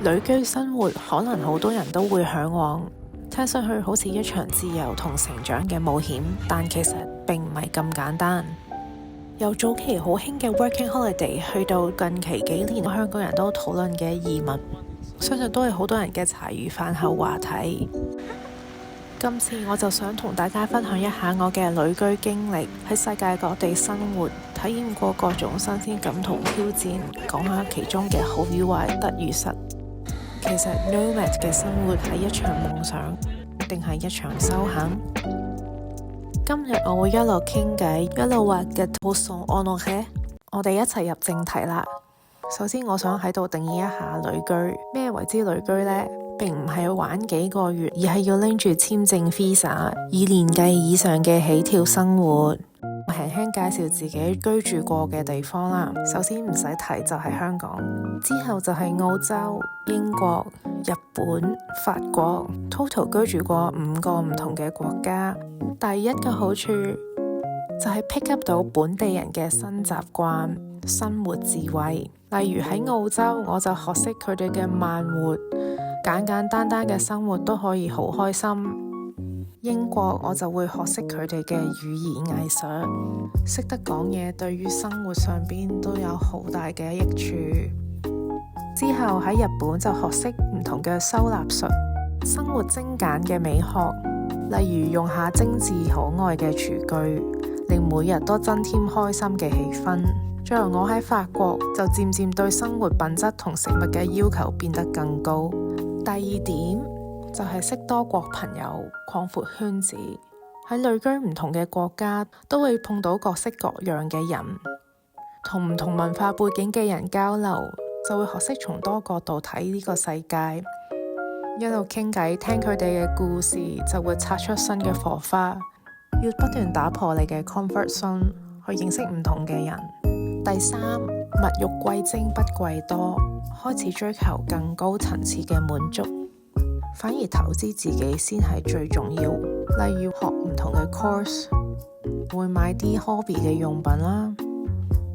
旅居生活可能好多人都會嚮往，聽上去好似一場自由同成長嘅冒險，但其實並唔係咁簡單。由早期好興嘅 working holiday 去到近期幾年香港人都討論嘅移民，相信都係好多人嘅茶餘飯後話題。今次我就想同大家分享一下我嘅旅居經歷，喺世界各地生活，體驗過各種新鮮感同挑戰，講下其中嘅好與壞、得與失。其實 nomad 嘅生活係一場夢想，定係一場修行？今日我會一路傾偈，一路畫嘅圖送我落去。我哋一齊入正題啦。首先我想喺度定義一下旅居，咩為之旅居呢？並唔係玩幾個月，而係要拎住簽證 visa， 以年計以上嘅起跳生活。我輕輕介紹自己居住過嘅地方啦。首先唔使提就係香港，之後就係澳洲、英國、日本、法國 ，total 居住過5個唔同嘅國家。第一個好處就係 pick up 到本地人嘅新習慣、生活智慧。例如喺澳洲，我就學識佢哋嘅慢活，簡簡單單嘅生活都可以好開心。英國我就會學識佢哋嘅語言藝術，識得講嘢，對於生活上邊都有好大嘅益處。之後喺日本就學識唔同嘅收納術，生活精簡嘅美學，例如用下精緻可愛嘅廚具，令每日都增添開心嘅氣氛。最後我喺法國就漸漸對生活品質同食物嘅要求變得更高。第二點就係識多國朋友，擴闊圈子。喺旅居唔同嘅國家，都會碰到各式各樣嘅人，同唔同文化背景嘅人交流，就會學識從多角度睇呢個世界。一路傾偈，聽佢哋嘅故事，就會擦出新嘅火花。要不斷打破你嘅 comfort zone，去認識唔同嘅人。第三，物欲貴精不貴多，開始追求更高層次嘅滿足，反而投資自己先係最重要。例如學唔同嘅 course， 會買啲 hobby 嘅用品啦，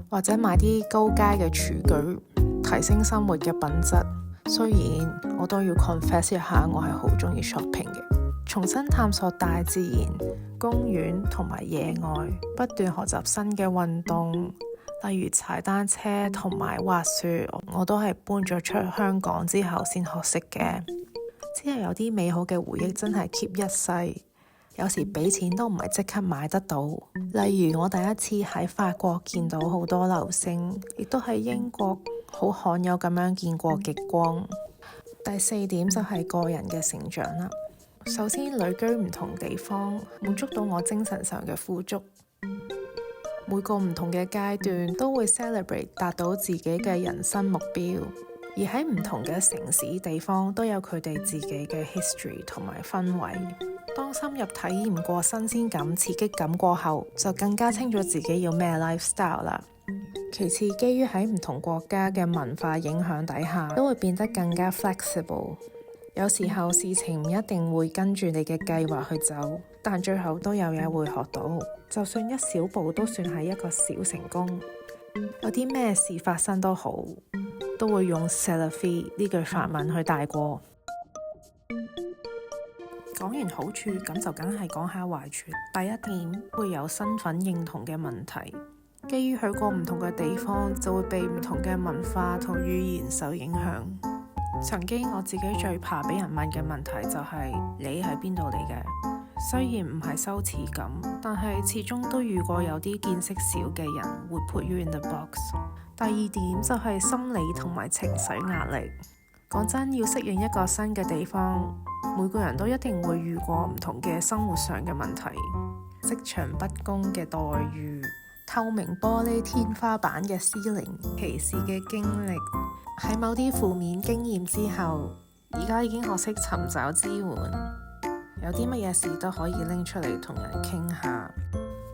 或者買啲高階嘅廚具，提升生活嘅品質。雖然我都要 confess 一下，我係好中意 shopping 嘅。重新探索大自然、公園同埋野外，不斷學習新嘅運動。例如踩單車同埋滑雪，我都係搬咗出香港之後先學識嘅。之後有啲美好嘅回憶真係 keep 一世，有時俾錢都唔係即刻買得到。例如我第一次喺法國見到好多流星，亦都喺英國好罕有咁樣見過極光。第四點就係個人嘅成長啦。首先旅居唔同地方，滿足到我精神上嘅富足。每個唔同嘅階段都會 celebrate 達到自己嘅人生目標，而喺唔同嘅城市地方都有佢哋自己嘅 history 同埋氛圍。當深入體驗過新鮮感、刺激感過後，就更加清楚自己要咩 lifestyle 啦。其次，基於喺唔同國家嘅文化影響底下，都會變得更加 flexible。有時候事情唔一定會跟住你嘅計劃去走，但最後都有嘢會學到，就算一小步都算係一個小成功。有啲咩事發生都好，都會用 c'est la vie 呢句法文去帶過。講完好處，咁就梗係講下壞處。第一點，會有身份認同嘅問題。基於去過唔同嘅地方，就會被唔同嘅文化同語言受影響。曾經我自己最怕俾人問嘅問題就係你喺邊度嚟嘅？雖然唔係羞恥感，但係始終都遇過有啲見識少嘅人會 put you in the box。第二點就係心理同埋情緒壓力。講真，要適應一個新嘅地方，每個人都一定會遇過唔同嘅生活上嘅問題，職場不公嘅待遇，透明玻璃天花板嘅ceiling，歧視嘅經歷。喺某啲負面經驗之後，而家已經學識尋找支援，有啲乜嘢事都可以拎出嚟同人傾下。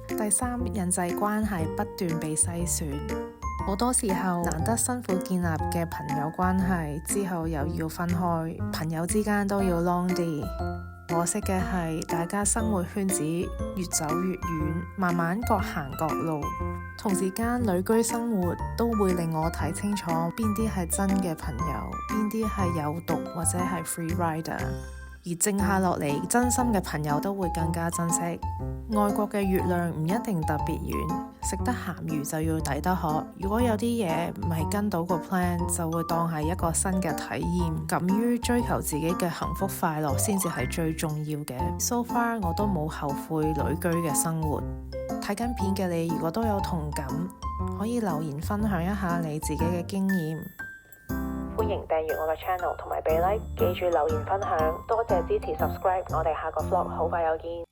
第三，人際關係不斷被篩選，好多時候難得辛苦建立嘅朋友關係之後又要分開，朋友之間都要 long 啲。可惜嘅係，大家生活圈子越走越遠，慢慢各行各路。同時間旅居生活都會令我睇清楚邊啲係真嘅朋友，邊啲係有毒或者係 free rider。而靜下落嚟，真心嘅朋友都會更加珍惜。外國嘅月亮唔一定特別遠，食得鹹魚就要抵得渴。如果有啲嘢唔係跟到個 plan，就會當係一個新嘅體驗。敢於追求自己嘅幸福快樂先至係最重要嘅。So far 我都冇後悔旅居嘅生活。睇緊片嘅你，如果都有同感，可以留言分享一下你自己嘅經驗。歡迎訂閱我嘅 channel 同埋俾 like，記住留言分享。多謝支持 subscribe，我哋下個 vlog 好快有見。